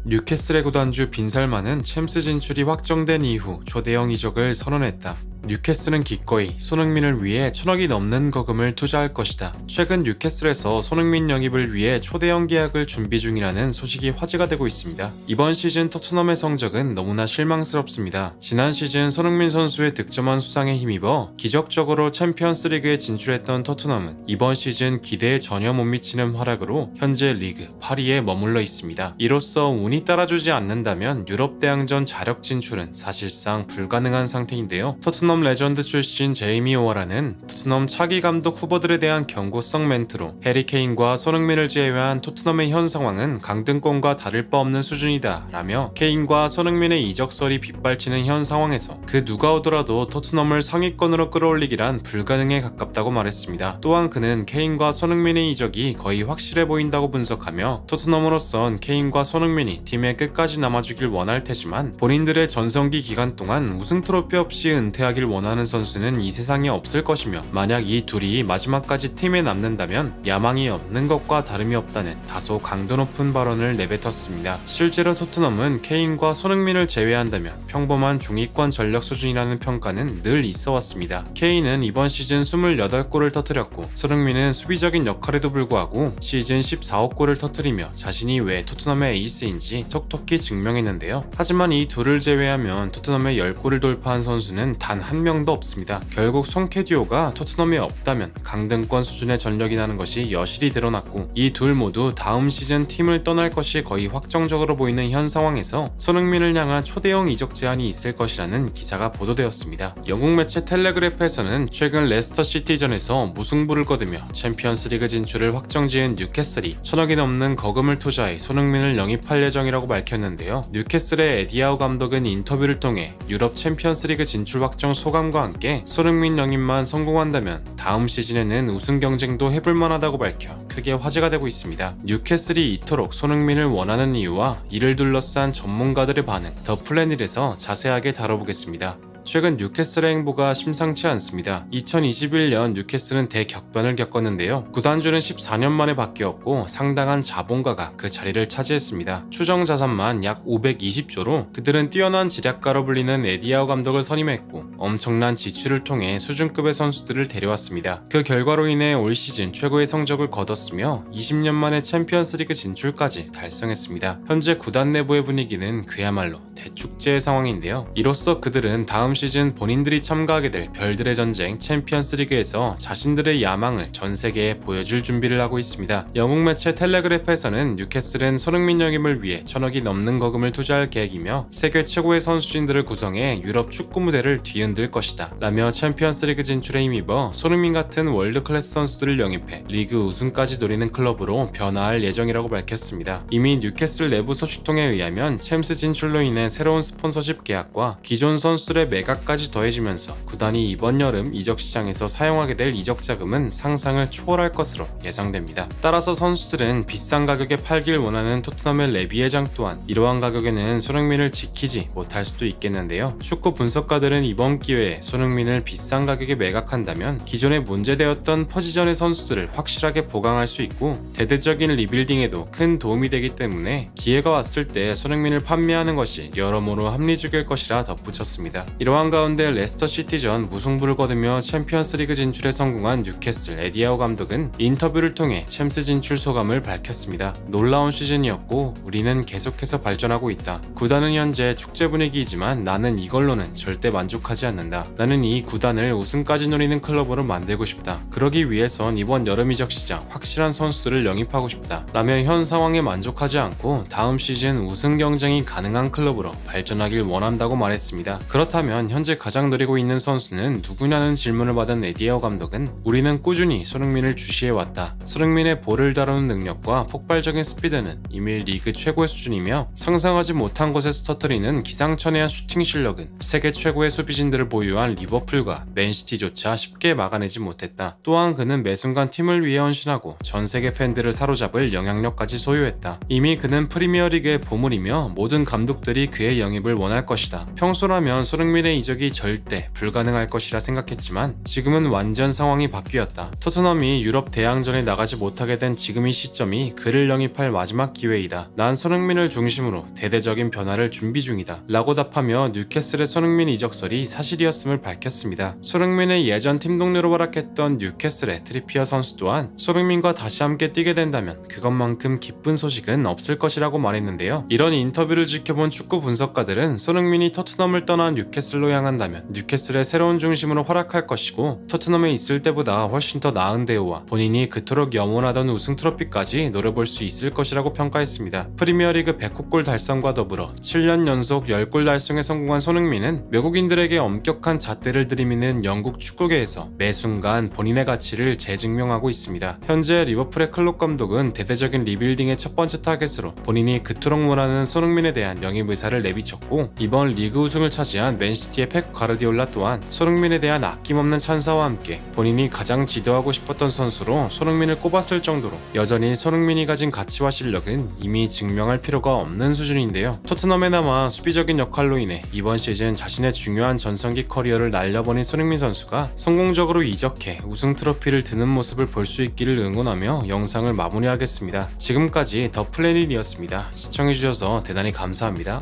뉴캐슬의 구단주 빈살만은 챔스 진출이 확정된 이후 초대형 이적을 선언했다. 뉴캐슬은 기꺼이 손흥민을 위해 1,000억이 넘는 거금을 투자할 것이다. 최근 뉴캐슬에서 손흥민 영입을 위해 초대형 계약을 준비 중이라는 소식이 화제가 되고 있습니다. 이번 시즌 토트넘의 성적은 너무나 실망스럽습니다. 지난 시즌 손흥민 선수의 득점왕 수상에 힘입어 기적적으로 챔피언스리그에 진출했던 토트넘은 이번 시즌 기대에 전혀 못 미치는 활약으로 현재 리그 8위에 머물러 있습니다. 이로써 운이 따라주지 않는다면 유럽 대항전 자력 진출은 사실상 불가능한 상태인데요. 토트넘 레전드 출신 제이미 오어라는 토트넘 차기 감독 후보들에 대한 경고성 멘트로 해리 케인과 손흥민을 제외한 토트넘의 현 상황은 강등권과 다를 바 없는 수준이다 라며 케인과 손흥민의 이적설이 빗발치는 현 상황에서 그 누가 오더라도 토트넘을 상위권으로 끌어올리기란 불가능에 가깝다고 말했습니다. 또한 그는 케인과 손흥민의 이적이 거의 확실해 보인다고 분석하며 토트넘으로선 케인과 손흥민이 팀에 끝까지 남아주길 원할 테지만 본인들의 전성기 기간 동안 우승 트로피 없이 은퇴하길 원하는 선수는 이 세상에 없을 것이며 만약 이 둘이 마지막까지 팀에 남는다면 야망이 없는 것과 다름이 없다는 다소 강도 높은 발언을 내뱉었습니다. 실제로 토트넘은 케인과 손흥민을 제외한다면 평범한 중위권 전력 수준이라는 평가는 늘 있어 왔습니다. 케인은 이번 시즌 28골을 터뜨렸고 손흥민은 수비적인 역할에도 불구하고 시즌 14억 골을 터뜨리며 자신이 왜 토트넘의 에이스인지 톡톡히 증명했는데요. 하지만 이 둘을 제외하면 토트넘의 10골을 돌파한 선수는 단 한 명도 없습니다. 결국 송캐디오가 토트넘에 없다면 강등권 수준의 전력이라는 것이 여실히 드러났고 이 둘 모두 다음 시즌 팀을 떠날 것이 거의 확정적으로 보이는 현 상황에서 손흥민을 향한 초대형 이적 제안이 있을 것이라는 기사가 보도되었습니다. 영국 매체 텔레그래프에서는 최근 레스터 시티전에서 무승부를 거두며 챔피언스리그 진출을 확정지은 뉴캐슬이 1,000억이 넘는 거금을 투자해 손흥민을 영입할 예정이라고 밝혔는데요. 뉴캐슬의 에디아우 감독은 인터뷰를 통해 유럽 챔피언스리그 진출 확정 소감과 함께 손흥민 영입만 성공한다면 다음 시즌에는 우승 경쟁도 해볼 만하다고 밝혀 크게 화제가 되고 있습니다. 뉴캐슬이 이토록 손흥민을 원하는 이유와 이를 둘러싼 전문가들의 반응, 더 플래닛에서 자세하게 다뤄보겠습니다. 최근 뉴캐슬의 행보가 심상치 않습니다. 2021년 뉴캐슬은 대격변을 겪었는데요. 구단주는 14년 만에 바뀌었고 상당한 자본가가 그 자리를 차지했습니다. 추정 자산만 약 520조로 그들은 뛰어난 지략가로 불리는 에디아우 감독을 선임했고 엄청난 지출을 통해 수준급의 선수들을 데려왔습니다. 그 결과로 인해 올 시즌 최고의 성적을 거뒀으며 20년 만에 챔피언스리그 진출까지 달성했습니다. 현재 구단 내부의 분위기는 그야말로 대축제의 상황인데요. 이로써 그들은 다음 시즌 본인들이 참가하게 될 별들의 전쟁 챔피언스리그에서 자신들의 야망을 전 세계에 보여줄 준비를 하고 있습니다. 영국 매체 텔레그래프에서는 뉴캐슬은 손흥민 영입을 위해 1,000억이 넘는 거금을 투자할 계획이며 세계 최고의 선수진들을 구성해 유럽 축구 무대를 뒤흔들 것이다 라며 챔피언스리그 진출에 힘입어 손흥민 같은 월드클래스 선수들을 영입해 리그 우승까지 노리는 클럽으로 변화할 예정이라고 밝혔습니다. 이미 뉴캐슬 내부 소식통에 의하면 챔스 진출로 인해 새로운 스폰서십 계약과 기존 선수들의 매각까지 더해지면서 구단이 이번 여름 이적 시장에서 사용하게 될 이적 자금은 상상을 초월할 것으로 예상됩니다. 따라서 선수들은 비싼 가격에 팔길 원하는 토트넘의 레비 회장 또한 이러한 가격에는 손흥민을 지키지 못할 수도 있겠는데요. 축구 분석가들은 이번 기회에 손흥민을 비싼 가격에 매각한다면 기존에 문제되었던 포지션의 선수들을 확실하게 보강할 수 있고 대대적인 리빌딩에도 큰 도움이 되기 때문에 기회가 왔을 때 손흥민을 판매하는 것이 여러모로 합리적일 것이라 덧붙였습니다. 이러한 가운데 레스터 시티전 무승부를 거두며 챔피언스리그 진출에 성공한 뉴캐슬 에디아우 감독은 인터뷰를 통해 챔스 진출 소감을 밝혔습니다. 놀라운 시즌이었고 우리는 계속해서 발전하고 있다. 구단은 현재 축제 분위기이지만 나는 이걸로는 절대 만족하지 않는다. 나는 이 구단을 우승까지 노리는 클럽으로 만들고 싶다. 그러기 위해선 이번 여름 이적 시장 확실한 선수들을 영입하고 싶다 라며 현 상황에 만족하지 않고 다음 시즌 우승 경쟁이 가능한 클럽으로 발전하길 원한다고 말했습니다. 그렇다면 현재 가장 노리고 있는 선수는 누구냐는 질문을 받은 에디아우 감독은 우리는 꾸준히 손흥민을 주시해왔다. 손흥민의 볼을 다루는 능력과 폭발적인 스피드는 이미 리그 최고의 수준이며 상상하지 못한 곳에서 터뜨리는 기상천외한 슈팅 실력은 세계 최고의 수비진들을 보유한 리버풀과 맨시티조차 쉽게 막아내지 못했다. 또한 그는 매순간 팀을 위해 헌신하고 전 세계 팬들을 사로잡을 영향력까지 소유했다. 이미 그는 프리미어리그의 보물이며 모든 감독들이 그 그의 영입을 원할 것이다. 평소라면 손흥민의 이적이 절대 불가능할 것이라 생각했지만 지금은 완전 상황이 바뀌었다. 토트넘이 유럽 대항전에 나가지 못하게 된 지금 이 시점이 그를 영입할 마지막 기회이다. 난 손흥민을 중심으로 대대적인 변화를 준비 중이다 라고 답하며 뉴캐슬의 손흥민 이적설이 사실이었음을 밝혔습니다. 손흥민의 예전 팀 동료로 활약했던 뉴캐슬의 트리피어 선수 또한 손흥민과 다시 함께 뛰게 된다면 그것만큼 기쁜 소식은 없을 것이라고 말했는데요. 이런 인터뷰를 지켜본 축구 분석가들은 손흥민이 토트넘을 떠나 뉴캐슬로 향한다면 뉴캐슬의 새로운 중심으로 활약할 것이고 토트넘에 있을 때보다 훨씬 더 나은 대우와 본인이 그토록 염원하던 우승 트로피까지 노려볼 수 있을 것이라고 평가했습니다. 프리미어리그 100골 달성과 더불어 7년 연속 10골 달성에 성공한 손흥민은 외국인들에게 엄격한 잣대를 들이미는 영국 축구계에서 매 순간 본인의 가치를 재증명하고 있습니다. 현재 리버풀의 클롭 감독은 대대적인 리빌딩의 첫 번째 타겟으로 본인이 그토록 원하는 손흥민에 대한 영입 의사를 내비쳤고 이번 리그 우승을 차지한 맨시티의 펩 가르디올라 또한 손흥민에 대한 아낌없는 찬사와 함께 본인이 가장 지도하고 싶었던 선수로 손흥민을 꼽았을 정도로 여전히 손흥민이 가진 가치와 실력은 이미 증명할 필요가 없는 수준인데요. 토트넘에 남아 수비적인 역할로 인해 이번 시즌 자신의 중요한 전성기 커리어를 날려버린 손흥민 선수가 성공적으로 이적해 우승 트로피를 드는 모습을 볼 수 있기를 응원하며 영상을 마무리하겠습니다. 지금까지 더 플래닛이었습니다. 시청해주셔서 대단히 감사합니다.